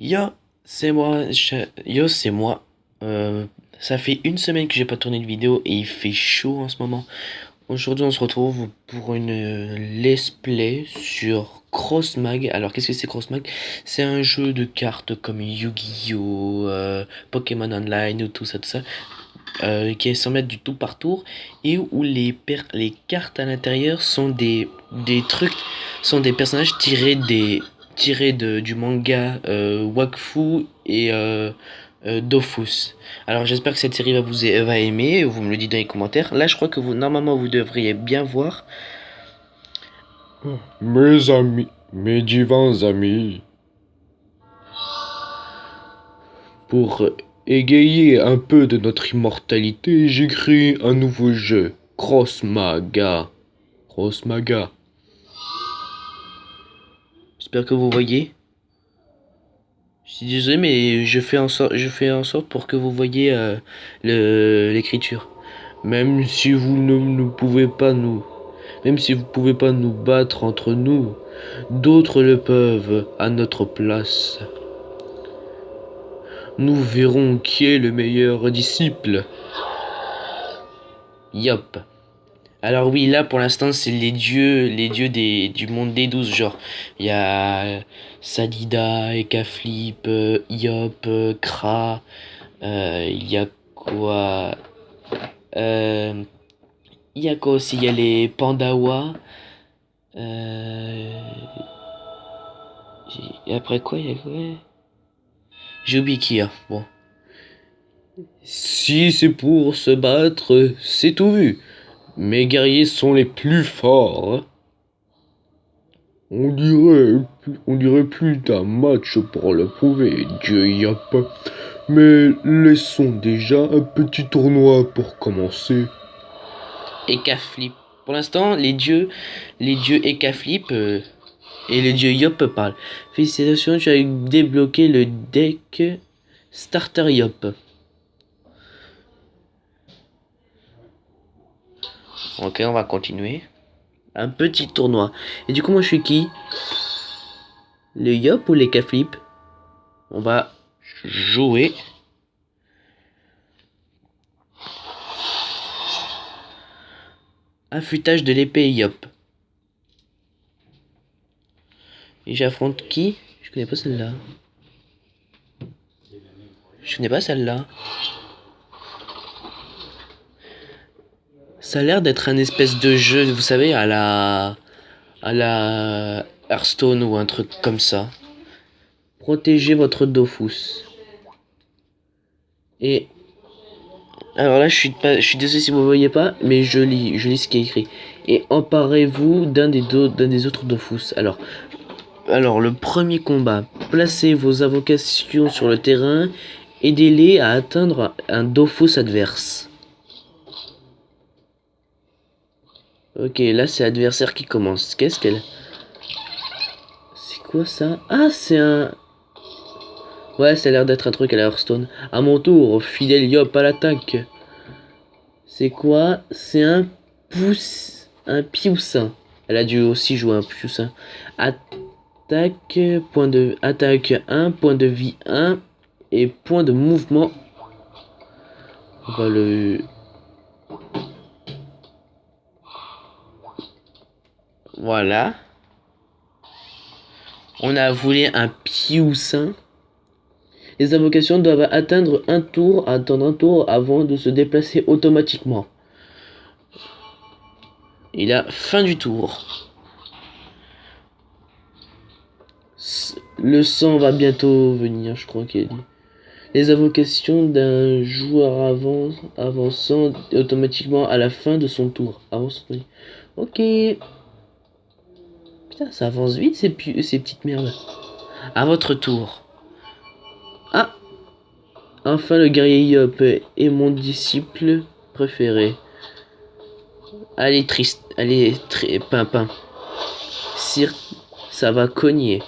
Yo, c'est moi. Yo, c'est moi. Ça fait une semaine que j'ai pas tourné de vidéo et il fait chaud en ce moment. Aujourd'hui, on se retrouve pour une let's play sur Cross Mag. Alors, qu'est-ce que c'est Cross Mag? C'est un jeu de cartes comme Yu-Gi-Oh, Pokémon Online ou tout ça, qui est 100 mètres du tout par tour et où les cartes à l'intérieur sont des trucs, sont des personnages du manga Wakfu et Dofus. Alors j'espère que cette série va aimer, vous me le dites dans les commentaires. Là je crois que normalement vous devriez bien voir. Mes amis, mes divins amis, pour égayer un peu de notre immortalité, j'ai créé un nouveau jeu, Cross Maga. Cross Maga. J'espère que vous voyez. Je suis désolé mais je fais en sorte pour que vous voyez l'écriture. Même si vous ne pouvez pas nous Même si vous pouvez pas nous battre entre nous, d'autres le peuvent à notre place. Nous verrons qui est le meilleur disciple. Yop. Alors oui, là pour l'instant c'est les dieux du monde des 12 genre. Il y a Sadida, Ekaflip, Yop, Kra. Il y a quoi euh, Il y a quoi aussi? Il y a les Pandawa. Euh, et après quoi il y a quoi? J'ai oublié qui a. Bon. Si c'est pour se battre, c'est tout vu. Mes guerriers sont les plus forts, hein. On dirait plus d'un match pour le prouver, Dieu Yap. Mais laissons déjà un petit tournoi pour commencer. Ekaflip. Pour l'instant, les dieux Ekaflip et le dieu Yop parlent. Félicitations, tu as débloqué le deck Starter Yop. Ok, on va continuer. Un petit tournoi. Et du coup, moi, je suis qui? Le Yop ou l'Ekaflip? On va jouer. Affûtage de l'épée Yop. Et j'affronte qui? Je connais pas celle-là. Je connais pas celle-là. Ça a l'air d'être un espèce de jeu, vous savez, à la Hearthstone ou un truc comme ça. Protégez votre Dofus. Et alors là, je suis désolé si vous voyez pas, mais je lis ce qui est écrit. Et emparez-vous d'un des autres Dofus. Alors le premier combat, placez vos invocations sur le terrain, aidez-les à atteindre un Dofus adverse. Ok, là c'est l'adversaire qui commence. Qu'est-ce qu'elle... C'est quoi ça? Ah, c'est un... Ouais, ça a l'air d'être un truc à la Hearthstone. À mon tour, fidèle Yop à l'attaque. C'est quoi? C'est un pouce... Un pioucin. Elle a dû aussi jouer un pioucin. Attaque, Attaque 1, point de vie 1 et point de mouvement. On va le... Voilà. On a volé un pioucin. Les invocations doivent attendre un tour avant de se déplacer automatiquement. Et là, fin du tour. Le sang va bientôt venir, je crois qu'il a dit. Les invocations d'un joueur avançant automatiquement à la fin de son tour. Ok. Putain, ça avance vite ces petites merdes. À votre tour. Ah, enfin le guerrier Yop est mon disciple préféré. Allez, triste. Allez, Pimpin. Sire, ça va cogner.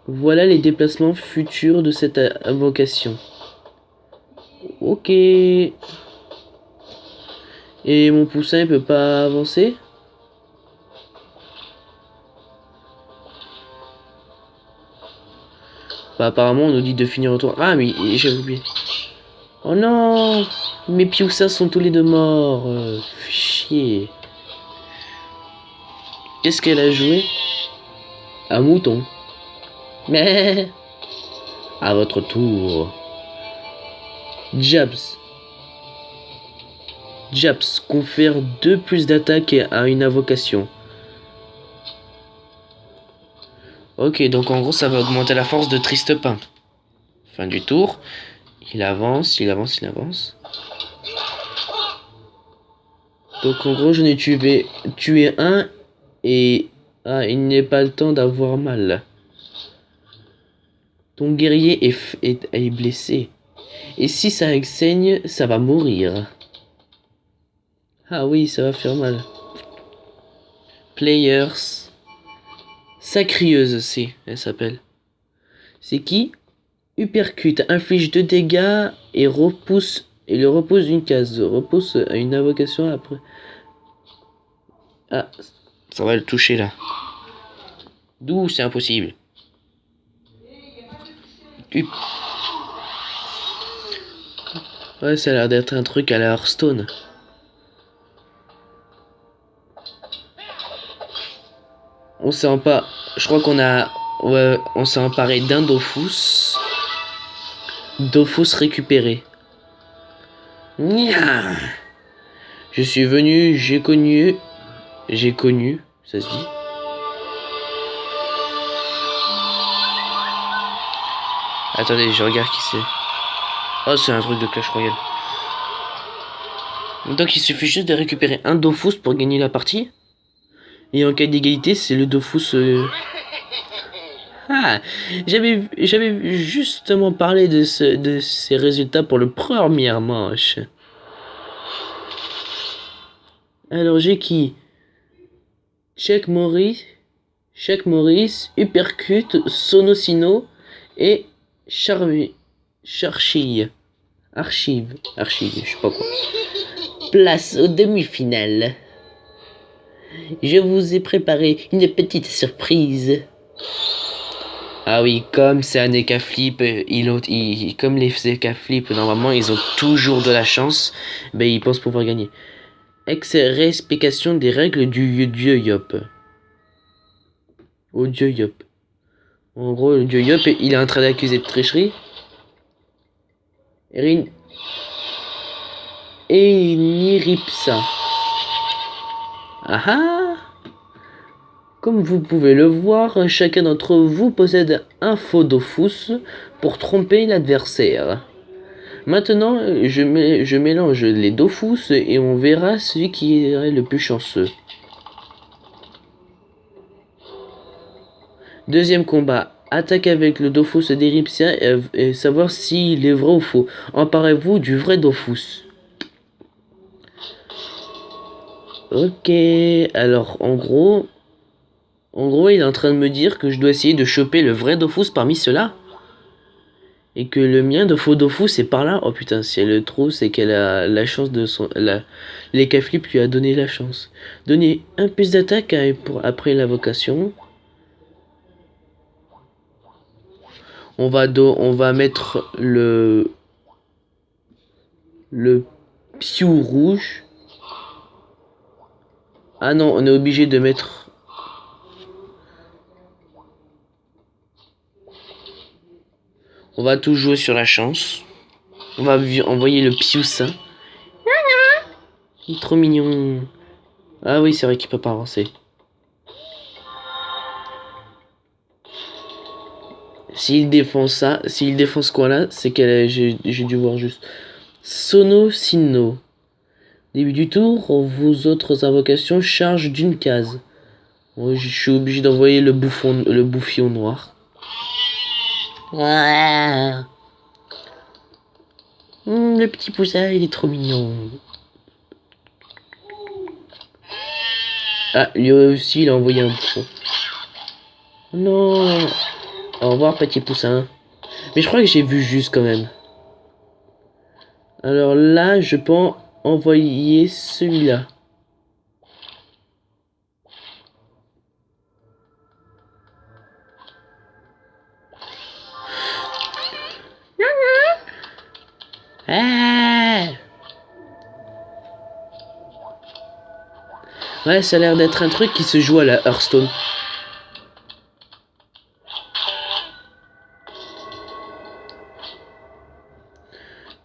Voilà les déplacements futurs de cette invocation. Ok. Et mon poussin il peut pas avancer? Bah, apparemment, on nous dit de finir au tour. Ah, mais j'avais oublié. Oh non! Mes Pioussas sont tous les deux morts. Chier. Qu'est-ce qu'elle a joué? Un mouton. Mais à votre tour. Jabs. Jabs confère 2 plus d'attaque à une invocation. Ok, donc en gros ça va augmenter la force de Tristepin. Fin du tour. Il avance, il avance, il avance. Donc en gros je n'ai tué un et... Ah, il n'est pas le temps d'avoir mal. Ton guerrier est blessé. Et si ça saigne, ça va mourir. Ah oui, ça va faire mal. Players. Sacrieuse, c'est, elle s'appelle. C'est qui? Uppercut, inflige 2 dégâts et repousse le repousse d'une case. Repousse à une invocation après. Ah, ça va le toucher là. D'où c'est impossible. Ouais, ça a l'air d'être un truc à la Hearthstone. On s'est emparé. Je crois qu'on a. Ouais, on s'est emparé d'un Dofus. Dofus récupéré. Nya. Je suis venu, j'ai connu. J'ai connu, ça se dit. Attendez, je regarde qui c'est. Oh, c'est un truc de Clash Royale. Donc il suffit juste de récupérer un Dofus pour gagner la partie. Et en cas d'égalité, c'est le Dofus... Ah, j'avais justement parlé de ces résultats pour le premier manche. Alors j'ai qui? Check Maurice, Uppercut, Sonosino et Archive, je sais pas quoi. Place aux demi-finales. Je vous ai préparé une petite surprise. Ah oui, comme c'est un Eka Flip, comme les Eka Flip, normalement, ils ont toujours de la chance, ben ils pensent pouvoir gagner. Explication des règles du dieu Yop. Au dieu Yop. En gros, le dieu Yop, il est en train d'accuser de tricherie. Et Niripsa. Ah ah! Comme vous pouvez le voir, chacun d'entre vous possède un faux Dofus pour tromper l'adversaire. Maintenant, je mélange les Dofus et on verra celui qui est le plus chanceux. Deuxième combat. Attaque avec le Dofus d'Eripsia et savoir s'il est vrai ou faux. Emparez-vous du vrai Dofus. Ok, alors en gros, il est en train de me dire que je dois essayer de choper le vrai Dofus parmi ceux-là. Et que le mien de faux Dofus est par là. Oh putain, si elle le trouve, c'est qu'elle a la chance de son... Les Flip lui a donné la chance. Donner un plus d'attaque après l'invocation. On va mettre le Piou rouge. Ah non, on est obligé de mettre... On va tout jouer sur la chance. On va envoyer le Piousin. Il est trop mignon. Ah oui, c'est vrai qu'il peut pas avancer. S'il défend ça, s'il défend ce coin-là, c'est que j'ai dû voir juste. Sonosino. Début du tour, vos autres invocations chargent d'une case. Moi, je suis obligé d'envoyer le bouffion noir. Le petit poussin, il est trop mignon. Ah, lui aussi, il a envoyé un bouffon. Non. Au revoir, petit poussin. Mais je crois que j'ai vu juste quand même. Alors là, je peux envoyer celui-là. Ah ouais, ça a l'air d'être un truc qui se joue à la Hearthstone.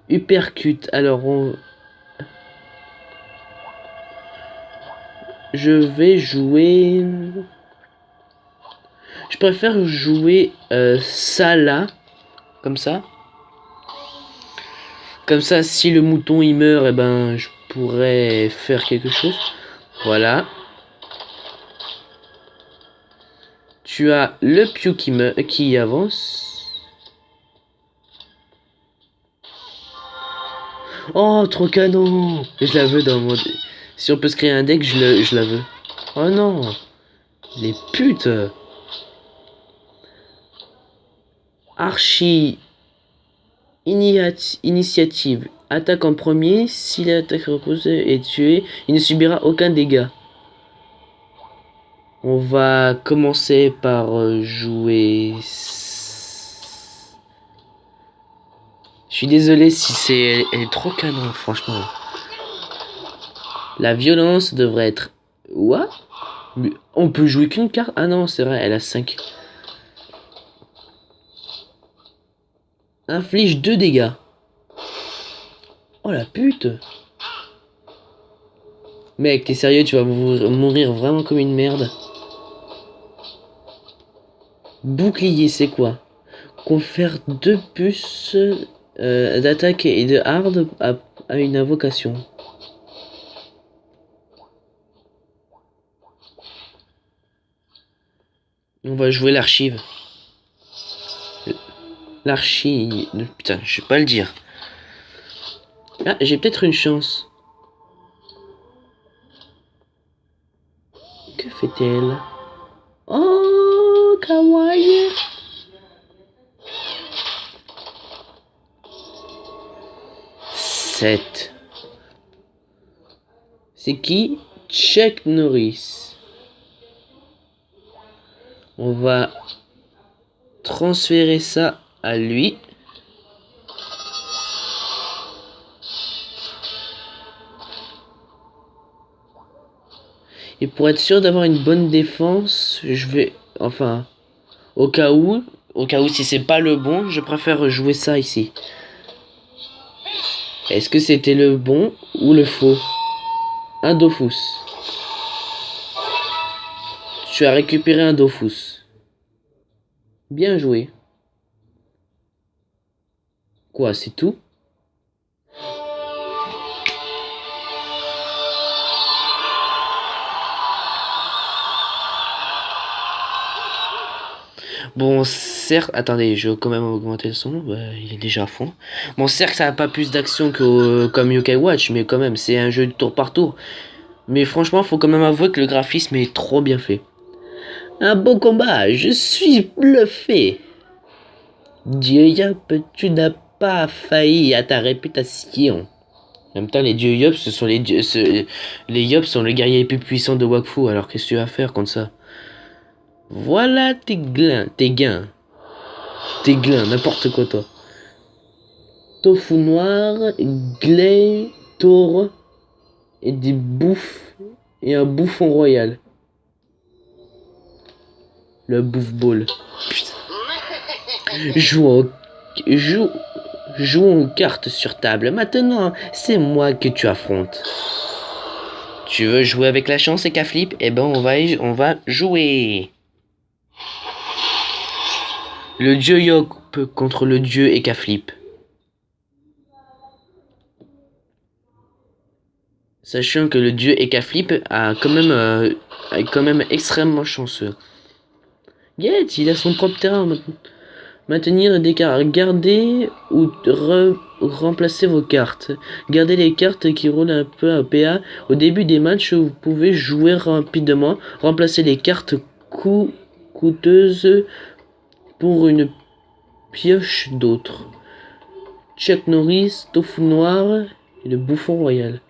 Uppercut. Alors, je vais jouer... Je préfère jouer ça là. Comme ça. Comme ça, si le mouton il meurt, eh ben, je pourrais faire quelque chose. Voilà. Tu as le Pew qui avance. Oh, trop canon! Je la veux dans mon... Si on peut se créer un deck, je la veux. Oh non! Les putes! Archi... Initiative. Attaque en premier. Si l'attaque reposée est tuée, il ne subira aucun dégât. On va commencer par jouer... Je suis désolé si c'est... Elle est trop canon, franchement. La violence devrait être... What? On peut jouer qu'une carte? Ah non, c'est vrai, elle a 5. Inflige 2 dégâts. Oh la pute! Mec, t'es sérieux, tu vas mourir vraiment comme une merde. Bouclier, c'est quoi? Confère 2 puces d'attaque et de hard à une invocation. On va jouer l'archive. L'archive... Putain, je sais pas le dire. Ah, j'ai peut-être une chance. Que fait-elle? Oh, kawaii. C'est qui? Chuck Norris. On va transférer ça à lui. Et pour être sûr d'avoir une bonne défense, je vais... Enfin, au cas où si c'est pas le bon, je préfère jouer ça ici. Est-ce que c'était le bon ou le faux? Un Dofus. Tu as récupéré un Dofus. Bien joué. Quoi, c'est tout? Bon, certes... Attendez, je vais quand même augmenter le son. Bah, il est déjà à fond. Bon, certes, ça n'a pas plus d'action que comme Yokai Watch, mais quand même, c'est un jeu de tour par tour. Mais franchement, faut quand même avouer que le graphisme est trop bien fait. Un beau combat, je suis bluffé. Dieu Yop, tu n'as pas failli à ta réputation. En même temps, les dieux Yop, ce sont les dieux... Les Yop sont les guerriers les plus puissants de Wakfu, alors qu'est-ce que tu vas faire contre ça? Voilà tes gains. Tes gains, n'importe quoi toi. Tofu noir, glais, tour et des bouffes et un bouffon royal. Le bouffe ball. Putain. Jouons aux cartes sur table. Maintenant, c'est moi que tu affrontes. Tu veux jouer avec la chance et qu'à flip? Eh ben on va jouer. Le dieu Yop contre le dieu Ekaflip. Sachant que le dieu Ekaflip est quand même extrêmement chanceux. Get, il a son propre terrain maintenant. Maintenir des cartes. Gardez ou remplacer vos cartes. Gardez les cartes qui roulent un peu à PA. Au début des matchs, vous pouvez jouer rapidement. Remplacer les cartes coûteuses pour une pioche d'autres. Chuck Norris, Tofu Noir et le Bouffon Royal.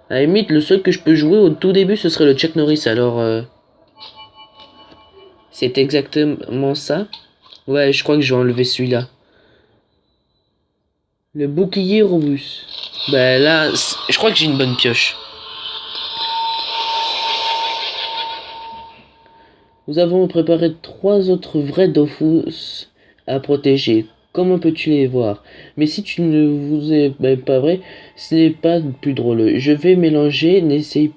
À la limite, le seul que je peux jouer au tout début, ce serait le Chuck Norris. Alors, c'est exactement ça. Ouais, je crois que je vais enlever celui-là. Le bouclier robuste. Bah là, je crois que j'ai une bonne pioche. Nous avons préparé 3 autres vrais Dofus à protéger. Comment peux-tu les voir? Mais si tu ne vous es pas vrai, ce n'est pas plus drôle. Je vais mélanger, n'essaie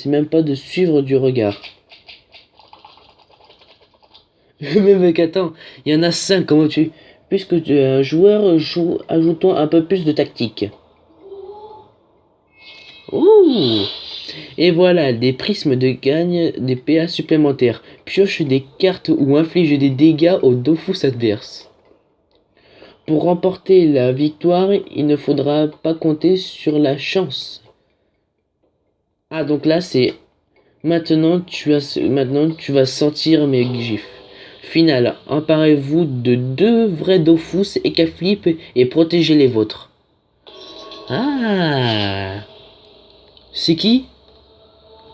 même pas de suivre du regard. Mais mec, attends, il y en a 5, comment tu... Puisque tu es un joueur, ajoutons un peu plus de tactique. Ouh! Et voilà, des prismes de gagne, des PA supplémentaires. Pioche des cartes ou inflige des dégâts aux Dofus adverses. Pour remporter la victoire, il ne faudra pas compter sur la chance. Ah, donc là, c'est... Maintenant, tu vas sentir mes gifs. Final, emparez-vous de 2 vrais Dofus et Caflip et protégez les vôtres. Ah! C'est qui?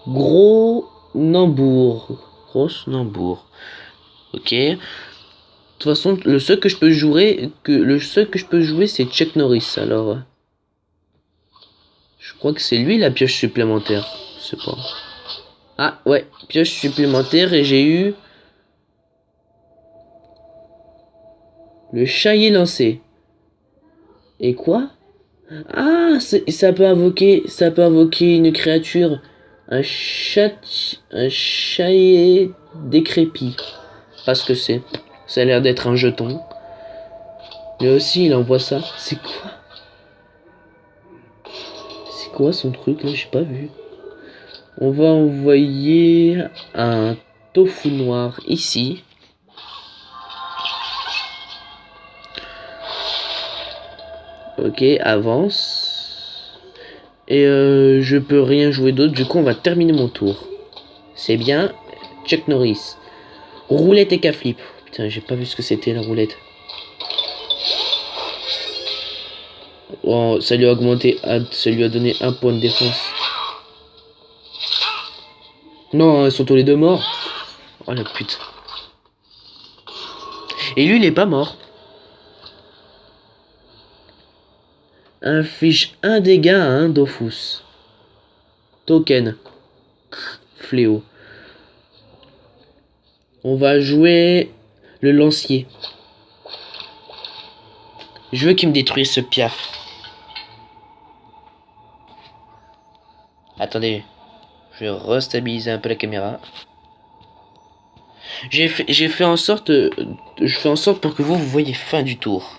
Gros Nambour. Grosse Nambour. Ok. De toute façon, le seul que je peux jouer, c'est Chuck Norris. Alors, je crois que c'est lui la pioche supplémentaire. Je sais pas. Ah ouais, pioche supplémentaire et j'ai eu le chahier lancé. Et quoi? Ah, ça peut invoquer une créature. Un chahier décrépit. Parce que c'est. Ça a l'air d'être un jeton. Mais aussi, il envoie ça. C'est quoi? C'est quoi son truc là? J'ai pas vu. On va envoyer un tofu noir ici. Ok, avance. Et je peux rien jouer d'autre. Du coup, on va terminer mon tour. C'est bien. Chuck Norris. Roulette et Caflip. Putain, j'ai pas vu ce que c'était la roulette. Oh, ça lui a augmenté. Ça lui a donné 1 point de défense. Non, ils sont tous les deux morts. Oh la pute. Et lui, il est pas mort. Inflige 1 dégât à un Dofus. Token. Fléau. On va jouer le lancier. Je veux qu'il me détruise ce piaf. Attendez. Je vais restabiliser un peu la caméra. Je fais en sorte pour que vous voyez fin du tour.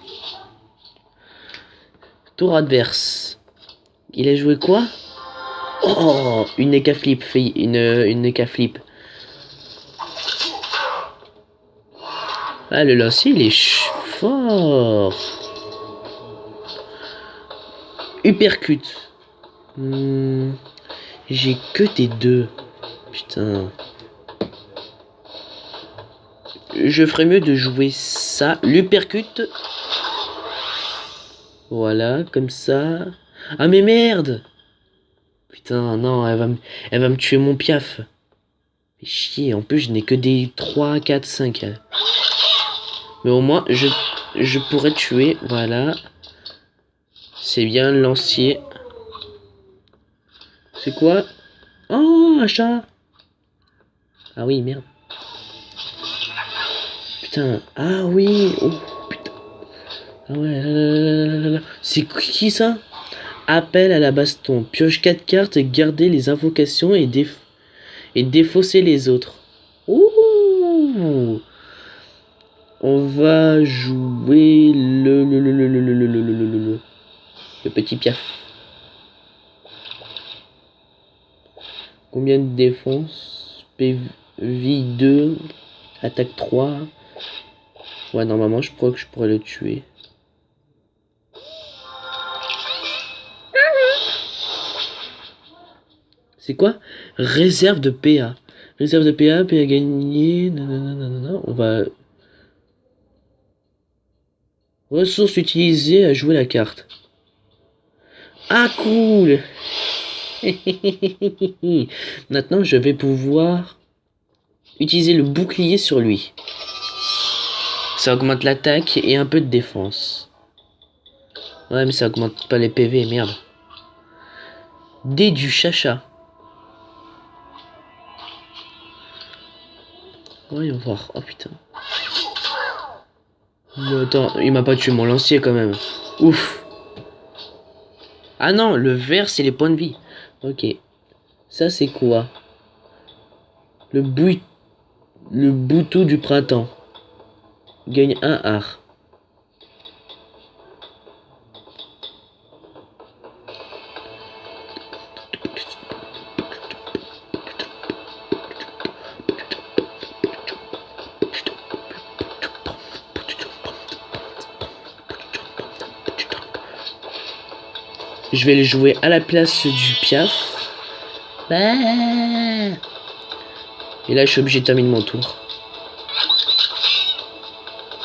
Tour adverse. Il a joué quoi? Oh, une Eka Flip, une Eka Flip. Ah, le lancier, il est fort. Uppercut. J'ai que tes 2. Putain. Je ferais mieux de jouer ça. L'uppercut. Voilà, comme ça. Ah mais merde. Putain, non, elle va me tuer mon piaf. Fait chier, en plus je n'ai que des 3, 4, 5. Mais au moins, je pourrais tuer, voilà. C'est bien, lancier. C'est quoi? Oh, un chat. Ah oui, merde. Putain, ah oui. Oh, putain. Ah ouais, là. C'est qui ça? Appel à la baston. Pioche 4 cartes, garder les invocations et défausser les autres. Ouh. On va jouer le petit piaf. Combien de défense? PV 2, attaque 3. Ouais, normalement, je crois que je pourrais le tuer. C'est quoi? Réserve de PA. Réserve de PA, PA gagné. Non. On va... Ressources utilisées à jouer la carte. Ah, cool. Maintenant, je vais pouvoir utiliser le bouclier sur lui. Ça augmente l'attaque et un peu de défense. Ouais, mais ça augmente pas les PV, merde. Dé du chacha. Voyons voir. Oh putain. Mais attends, il m'a pas tué mon lancier quand même. Ouf. Ah non, le vert c'est les points de vie. Ok. Ça c'est quoi? Le bouit... Le boutou du printemps. Gagne un art. Je vais le jouer à la place du piaf. Bah. Et là, je suis obligé de terminer mon tour.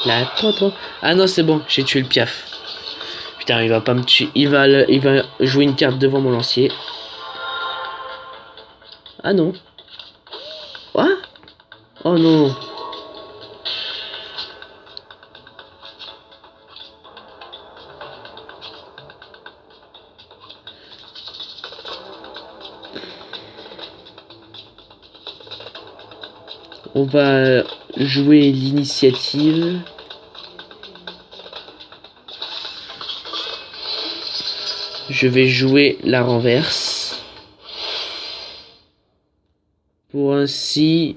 Là, trop. Ah non, c'est bon, j'ai tué le piaf. Putain, il va pas me tuer. Il va jouer une carte devant mon lancier. Ah non. Quoi? Oh non. On va jouer l'initiative. Je vais jouer la renverse. Pour ainsi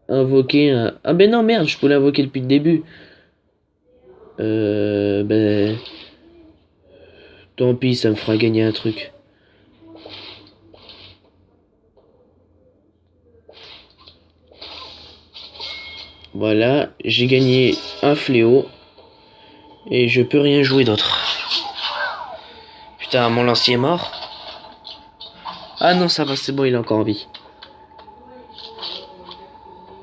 invoquer un... Ah ben non, merde, je peux l'invoquer depuis le début. Ben... Tant pis, ça me fera gagner un truc. Voilà, j'ai gagné un fléau. Et je peux rien jouer d'autre. Putain, mon lancier est mort. Ah non, ça va, c'est bon, il est encore en vie.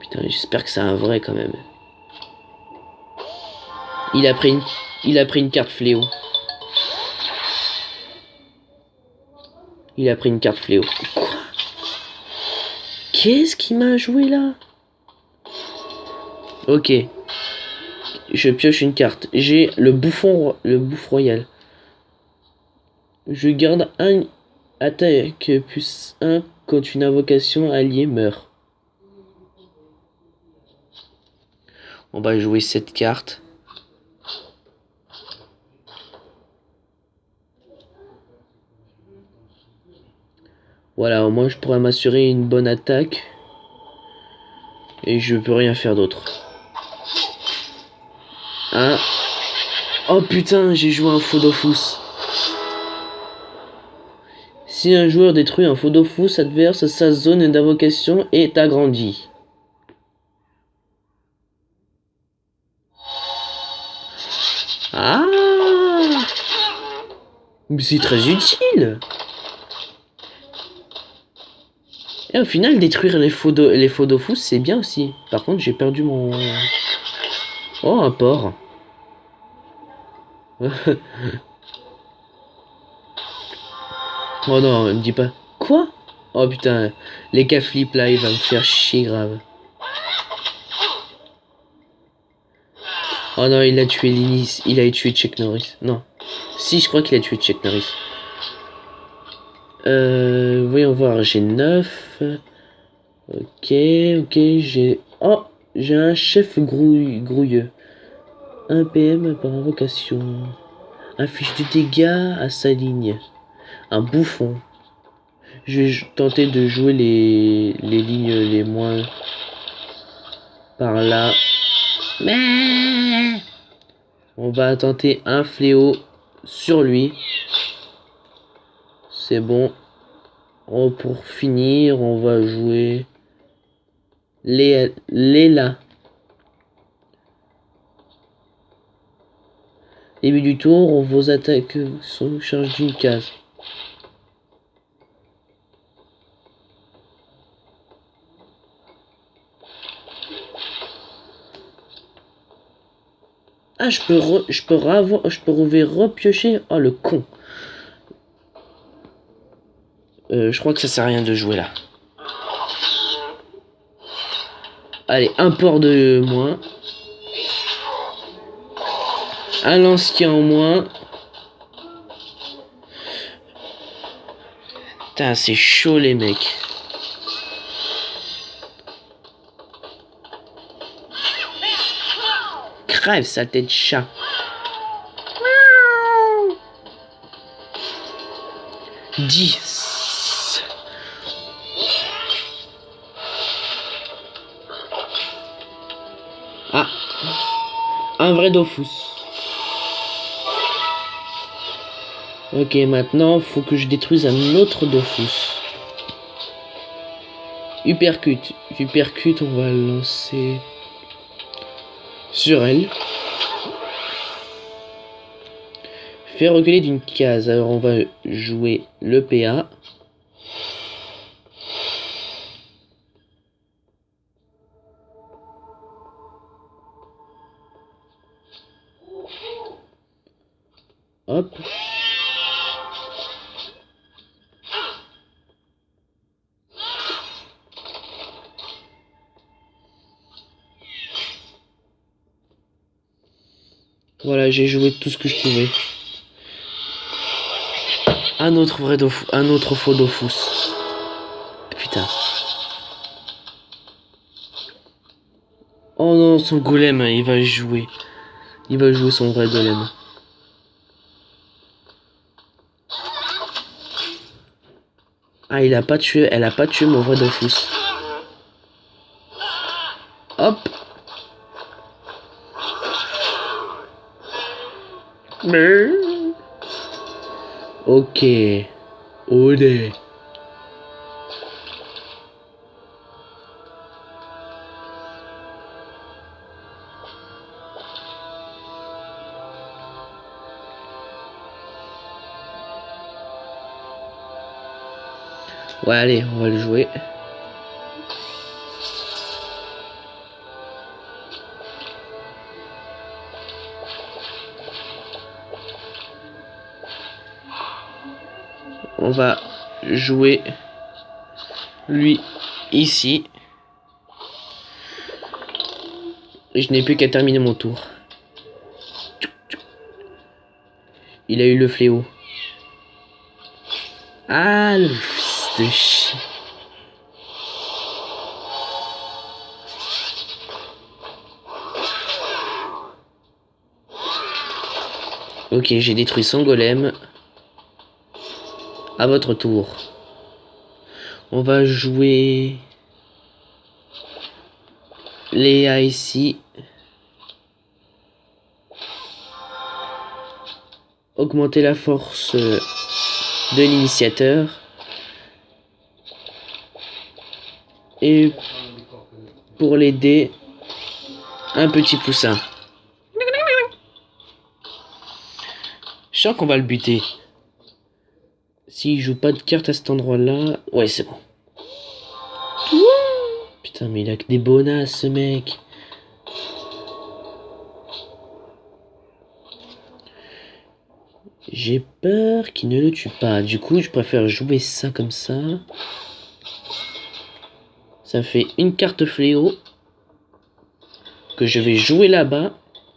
Putain, j'espère que c'est un vrai quand même. Il a pris une carte fléau. Il a pris une carte fléau. Quoi? Qu'est-ce qu'il m'a joué là? Ok. Je pioche une carte. J'ai le bouffe royal. Je garde un attaque plus 1 quand une invocation alliée meurt. On va jouer cette carte. Voilà, au moins je pourrais m'assurer une bonne attaque. Et je peux rien faire d'autre. Hein? Oh putain, j'ai joué un faux Dofus. Si un joueur détruit un faux Dofus adverse, sa zone d'invocation est agrandie. Ah! Mais c'est très utile! Et au final, détruire les faux Dofus, c'est bien aussi. Par contre, j'ai perdu mon... Oh, un porc. Oh non, me dis pas. Quoi? Oh putain, les cas flip là, il va me faire chier grave. Oh non, il a tué Linis, il a tué Chuck Norris. Non. Si, je crois qu'il a tué Chuck Norris. Voyons voir, j'ai 9. Ok, j'ai... Oh, j'ai un chef grouilleux. 1 PM par invocation. Inflige du dégât à sa ligne. Un bouffon. Je vais tenter de jouer les lignes les moins... Par là. Mais... On va tenter un fléau sur lui. C'est bon. Oh, pour finir, on va jouer... Léla. Début du tour, vos attaques sont chargées d'une case. Ah, je peux repiocher. Oh, le con. Je crois que ça sert à rien de jouer là. Allez, un port de moins. Un lancier en moins. Putain, c'est chaud les mecs. Crève, sa tête de chat. « 10. Ah, un vrai Dofus. Ok, maintenant, faut que je détruise un autre Dofus. Uppercut. Uppercut, on va le lancer sur elle. Faire reculer d'une case. Alors, on va jouer le PA. Hop. Voilà, j'ai joué tout ce que je pouvais. Un autre vrai Dofus, un autre faux Dofus. Putain. Oh non, son golem, il va jouer. Il va jouer son vrai golem. Ah, il a pas tué, elle a pas tué mon vrai Dofus. Hop. Mais... Ok. Olé. Ouais, allez, on va le jouer. On va jouer lui ici. Et je n'ai plus qu'à terminer mon tour. Il a eu le fléau. Ah, le fils de chien. Ok, j'ai détruit son golem. À votre tour. On va jouer Léa ici. Augmenter la force de l'initiateur. Et pour l'aider, un petit poussin. Je sens qu'on va le buter. S'il joue pas de carte à cet endroit-là... Ouais, c'est bon. Putain, mais il a que des bonasses, ce mec. J'ai peur qu'il ne le tue pas. Du coup, je préfère jouer ça comme ça. Ça fait une carte fléau que je vais jouer là-bas.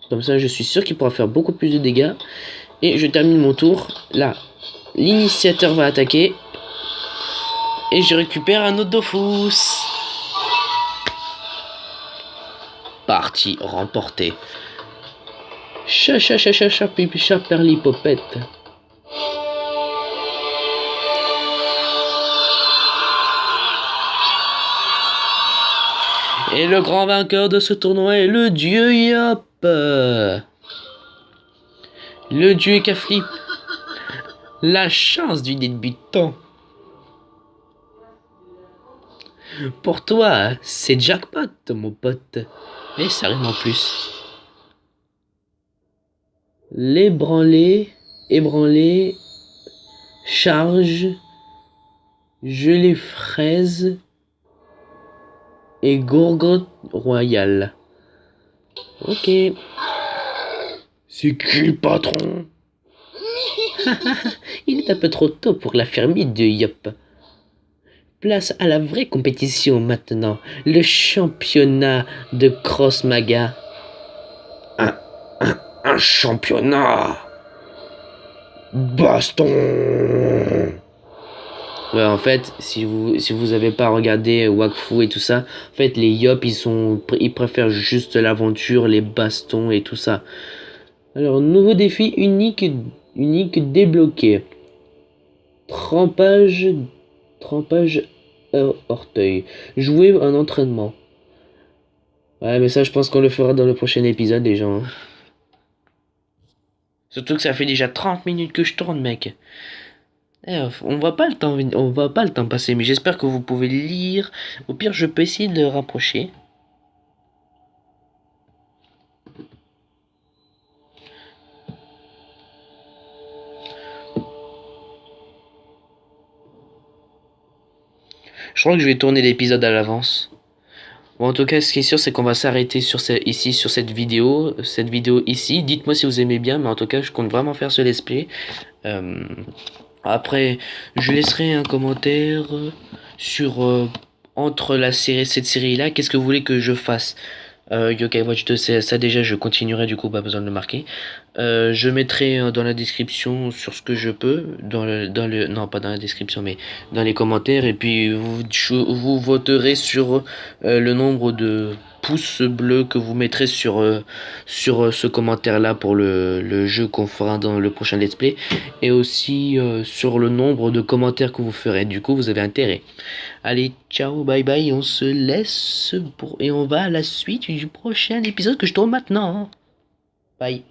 Comme ça, je suis sûr qu'il pourra faire beaucoup plus de dégâts. Et je termine mon tour. Là, l'initiateur va attaquer. Et je récupère un autre Dofus. Partie remportée. Chat, pipi, chat, perlipopette. Et le grand vainqueur de ce tournoi est le dieu Yop. Le dieu Caflip. La chance du débutant. Pour toi, c'est jackpot, mon pote. Et ça rime en plus. L'ébranler, ébranler, charge, gelée fraise et gourgotte royale. Ok. C'est qui le patron? Il est un peu trop tôt pour la fermite de Yop. Place à la vraie compétition maintenant. Le championnat de Cross Maga. Un championnat. Baston. Ouais, en fait, si vous avez pas regardé Wakfu et tout ça, en fait, les Yop, ils préfèrent juste l'aventure, les bastons et tout ça. Alors, nouveau défi unique débloqué. Trempage, trempage orteil. Jouer un entraînement. Ouais, mais ça, je pense qu'on le fera dans le prochain épisode, les gens. Surtout que ça fait déjà 30 minutes que je tourne, mec. On va pas le temps passer, mais j'espère que vous pouvez lire. Au pire, je peux essayer de le rapprocher. Je crois que je vais tourner l'épisode à l'avance. Bon, en tout cas, ce qui est sûr, c'est qu'on va s'arrêter ici sur cette vidéo ici. Dites-moi si vous aimez bien, mais en tout cas, je compte vraiment faire ce let's play. Euh, Après, je laisserai un commentaire sur entre cette série-là. Qu'est-ce que vous voulez que je fasse? Yokai Watch 2, ça déjà, je continuerai du coup, pas besoin de le marquer. Je mettrai dans la description sur ce que je peux, non pas dans la description, mais dans les commentaires, et puis vous voterez sur le nombre de pouces bleus que vous mettrez sur ce commentaire-là pour le jeu qu'on fera dans le prochain let's play, et aussi sur le nombre de commentaires que vous ferez. Du coup, vous avez intérêt. Allez, ciao, bye bye, on se laisse et on va à la suite du prochain épisode que je tourne maintenant. Bye.